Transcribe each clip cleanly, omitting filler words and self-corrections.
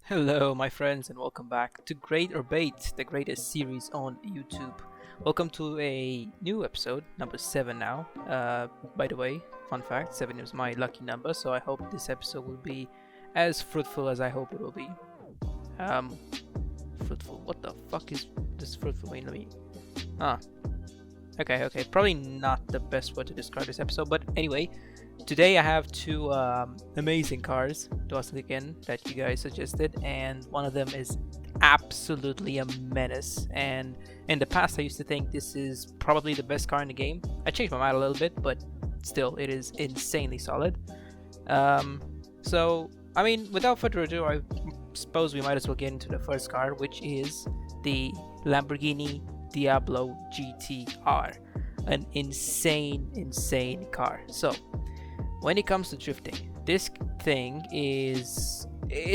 Hello, my friends, and welcome back to Great or Bait, the greatest series on YouTube. Welcome to a new episode, number 7 now. By the way, fun fact, 7 is my lucky number, so I hope this episode will be as fruitful as I hope it will be. Fruitful, what the fuck is this fruitful mean? Okay, probably not the best word to describe this episode, but anyway, today I have two amazing cars to us again that you guys suggested, and one of them is absolutely a menace. And in the past, I used to think this is probably the best car in the game. I changed my mind a little bit, but still, it is insanely solid. So, I mean, without further ado, I suppose we might as well get into the first car, which is the Lamborghini Diablo GTR. An insane car. So, when it comes to drifting, this thing it's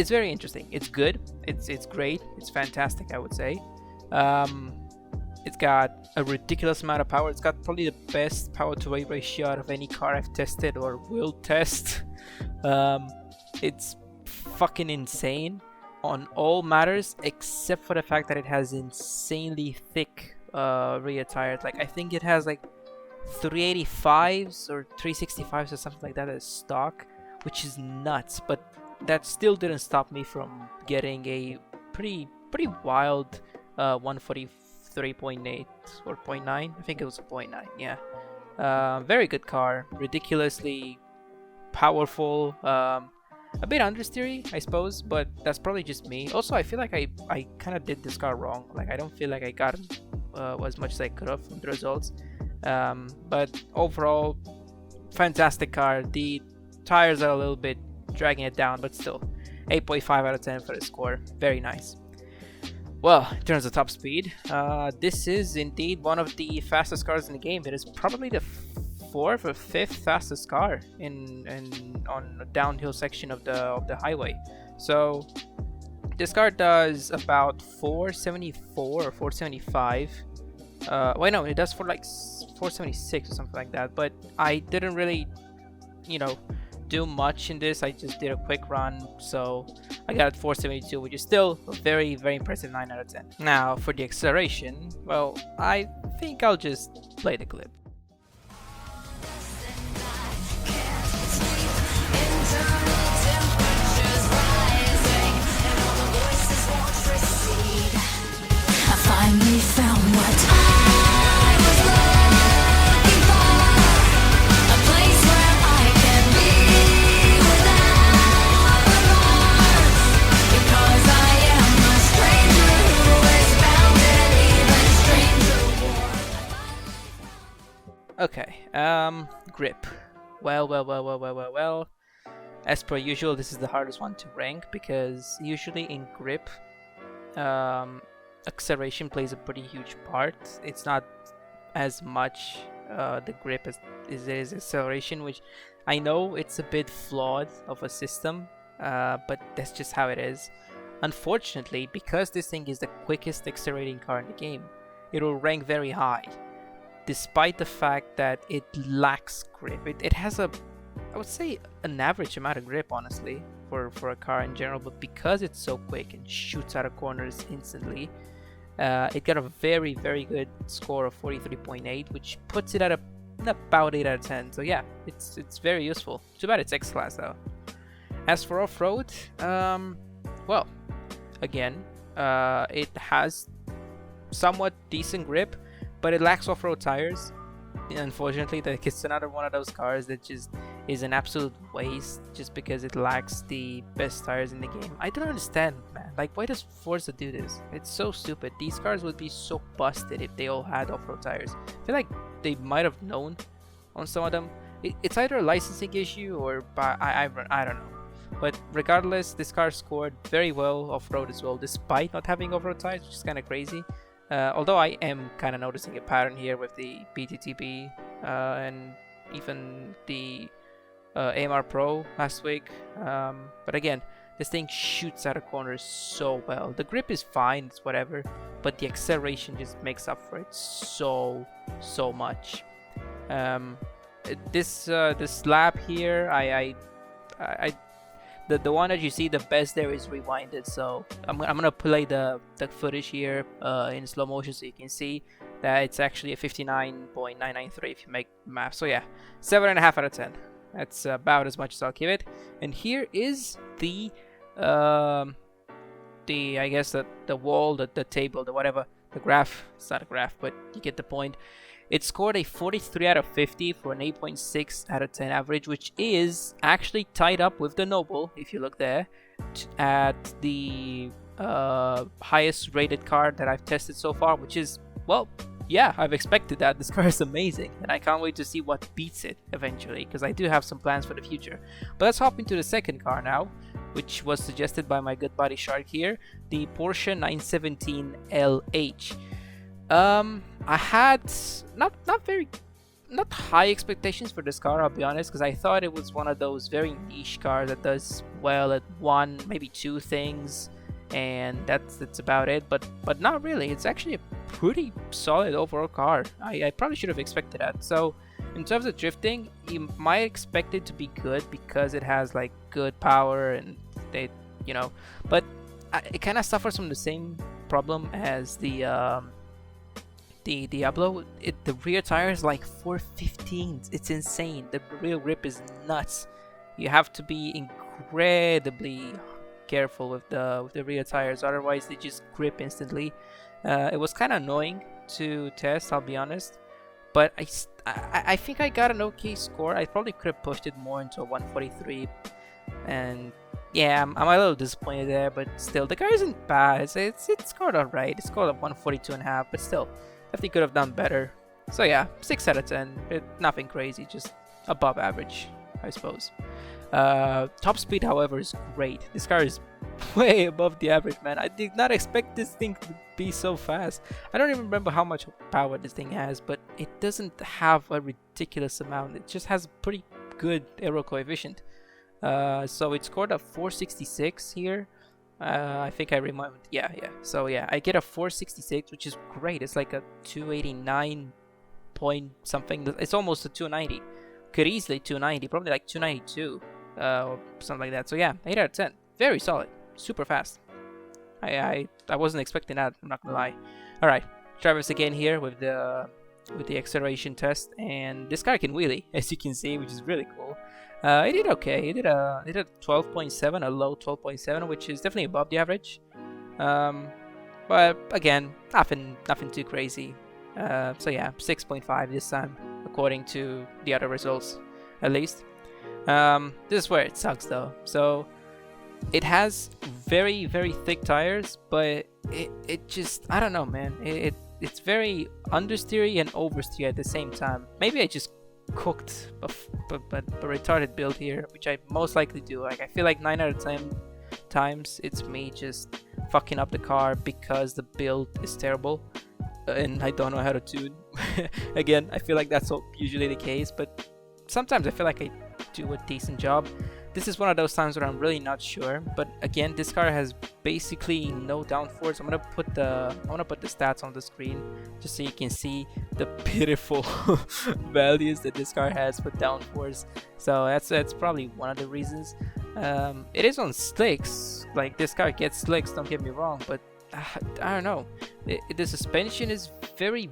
very interesting. It's good. It's great. It's fantastic, I would say. It's got a ridiculous amount of power. It's got probably the best power to weight ratio out of any car I've tested or will test. It's fucking insane on all matters except for the fact that it has insanely thick rear tires. Like, I think it has like 385s or 365s or something like that as stock, which is nuts. But that still didn't stop me from getting a pretty wild 143.8 or 0.9. I think it was a 0.9. Yeah, very good car, ridiculously powerful. A bit understeery, I suppose, but that's probably just me. Also, I feel like I kind of did this car wrong. Like, I don't feel like I got as much as I could have from the results. But overall, fantastic car. The tires are a little bit dragging it down, but still, 8.5 out of 10 for the score. Very nice. Well, in terms of top speed, this is indeed one of the fastest cars in the game. It is probably the 4th or 5th fastest car on a downhill section of the highway. So this car does about 474 or 475. Wait, no, it does for like 476 or something like that. But I didn't really, do much in this. I just did a quick run, so I got 472, which is still a very impressive 9 out of 10. Now for the acceleration, well, I think I'll just play the clip. Finally found what I was looking for, a place where I can be without remorse, because I am a stranger who is bound in even stranger war. Okay, grip. Well. As per usual, this is the hardest one to rank because usually in grip, acceleration plays a pretty huge part. It's not as much the grip as it is acceleration, which I know it's a bit flawed of a system, but that's just how it is. Unfortunately, because this thing is the quickest accelerating car in the game, it will rank very high, despite the fact that it lacks grip. It has I would say an average amount of grip, honestly, for a car in general, but because it's so quick and shoots out of corners instantly, it got a very good score of 43.8, which puts it at about 8 out of 10. So yeah, it's very useful. Too bad it's X-Class though. As for off-road, well, again, it has somewhat decent grip, but it lacks off-road tires. Unfortunately, it's another one of those cars that just is an absolute waste just because it lacks the best tires in the game. I don't understand, man. Like, why does Forza do this? It's so stupid. These cars would be so busted if they all had off-road tires. I feel like they might have known on some of them. It's either a licensing issue or I don't know. But regardless, this car scored very well off-road as well, despite not having off-road tires, which is kind of crazy. Although I am kind of noticing a pattern here with the BTTB and even the AMR Pro last week. But again, this thing shoots out of corners so well. The grip is fine, it's whatever, but the acceleration just makes up for it so much. This lap here, the one that you see the best there is rewinded. So I'm gonna play the footage here in slow motion so you can see that it's actually a 59.993 if you make math. So yeah, 7.5 out of 10. That's about as much as I'll give it. And here is the I guess the wall, the table, the whatever, the graph. It's not a graph, but you get the point. It scored a 43 out of 50 for an 8.6 out of 10 average, which is actually tied up with the Noble, if you look there, at the highest rated car that I've tested so far, which is, well, yeah, I've expected that. This car is amazing, and I can't wait to see what beats it eventually, because I do have some plans for the future. But let's hop into the second car now, which was suggested by my good buddy Shark here, the Porsche 917 LH. I had not high expectations for this car, I'll be honest, because I thought it was one of those very niche cars that does well at one, maybe two things, and that's about it. But not really. It's actually a pretty solid overall car. I probably should have expected that. So in terms of drifting, you might expect it to be good because it has like good power and but it kind of suffers from the same problem as the Diablo. The rear tire is like 415s. It's insane. The rear grip is nuts. You have to be incredibly careful with the rear tires, otherwise they just grip instantly. It was kind of annoying to test, I'll be honest, but I think I got an okay score. I probably could have pushed it more into a 143, and yeah, I'm a little disappointed there, but still, the car isn't bad. It's scored alright. It's scored a 142.5, but still, definitely could have done better. So yeah, 6 out of 10. Nothing crazy, just above average, I suppose. Top speed, however, is great. This car is way above the average, man. I did not expect this thing to be so fast. I don't even remember how much power this thing has, but it doesn't have a ridiculous amount. It just has a pretty good aero coefficient. So it scored a 466 here. I think I remember. Yeah. So yeah, I get a 466, which is great. It's like a 289 point something. It's almost a 290. Could easily 290, probably like 292, or something like that. So yeah, 8 out of 10. Very solid. Super fast. I wasn't expecting that. I'm not gonna lie. All right, Travis again here with the acceleration test, and this car can wheelie, as you can see, which is really cool. It did okay. It did a 12.7, a low 12.7, which is definitely above the average. But again, nothing too crazy. So yeah, 6.5 this time, according to the other results, at least. This is where it sucks though. So it has very thick tires, but it just, I don't know, man. It's very understeery and oversteer at the same time. Maybe I just cooked a retarded build here, which I most likely do. Like, I feel like 9 out of 10 times it's me just fucking up the car because the build is terrible and I don't know how to tune. Again, I feel like that's usually the case, but sometimes I feel like I do a decent job. This is one of those times where I'm really not sure, but again, this car has basically no downforce. I'm gonna put the stats on the screen just so you can see the pitiful values that this car has for downforce. So that's probably one of the reasons. It is on slicks. Like, this car gets slicks, don't get me wrong, but I don't know. The suspension is very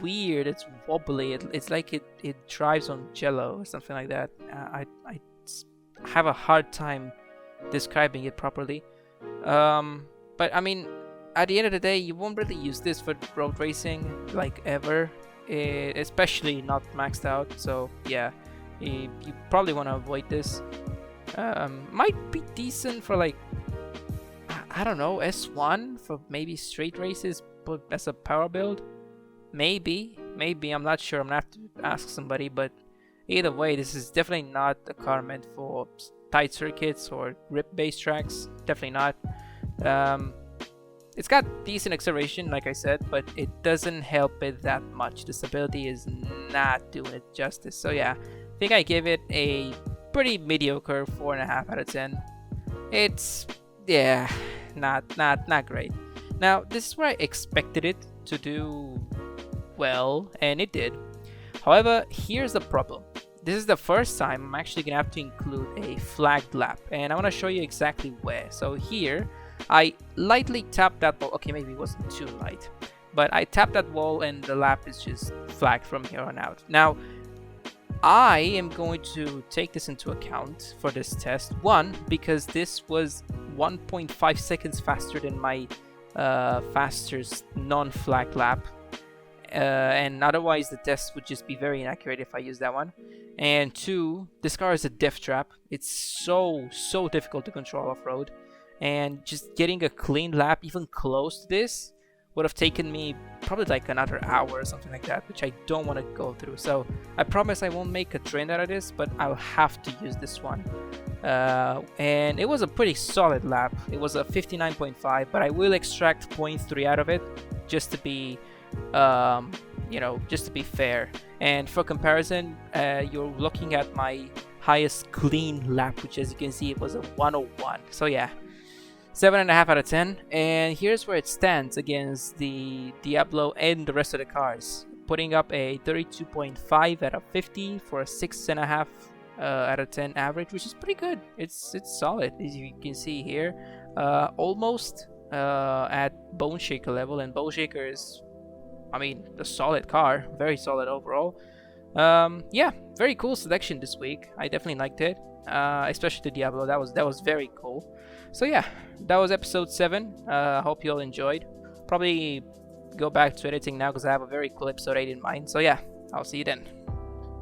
weird. It's wobbly. It's like it drives on jello or something like that. I have a hard time describing it properly. But I mean, at the end of the day, you won't really use this for road racing, like, ever, especially not maxed out. So yeah, you probably want to avoid this. Might be decent for, like, I don't know, S1 for maybe straight races, but as a power build, maybe, I'm not sure. I'm gonna have to ask somebody, but either way, this is definitely not a car meant for tight circuits or grip-based tracks. Definitely not. It's got decent acceleration, like I said, but it doesn't help it that much. The stability is not doing it justice. So yeah, I think I give it a pretty mediocre 4.5 out of 10. It's, yeah, not great. Now, this is where I expected it to do well, and it did. However, here's the problem. this is the first time I'm actually gonna have to include a flagged lap, and I want to show you exactly where. So here, I lightly tapped that wall. Okay, maybe it wasn't too light, but I tapped that wall and the lap is just flagged from here on out. Now, I am going to take this into account for this test. One, because this was 1.5 seconds faster than my fastest non-flag lap. And otherwise the test would just be very inaccurate if I use that one. And two, this car is a death trap. It's so difficult to control off-road, and just getting a clean lap even close to this would have taken me probably like another hour or something like that, which I don't want to go through. So I promise I won't make a trend out of this, but I'll have to use this one. And it was a pretty solid lap. It was a 59.5, but I will extract 0.3 out of it just to be just to be fair. And for comparison, you're looking at my highest clean lap, which as you can see, it was a 101. So yeah, 7.5 out of 10. And here's where it stands against the Diablo and the rest of the cars, putting up a 32.5 out of 50 for a 6.5 out of 10 average, which is pretty good. It's solid, as you can see here. Almost at Bone Shaker level, and Bone Shaker is, I mean, a solid car, very solid overall. Yeah, very cool selection this week. I definitely liked it, especially the Diablo. That was very cool. So yeah, that was episode 7. Hope you all enjoyed. Probably go back to editing now because I have a very cool episode 8 in mind. So yeah, I'll see you then.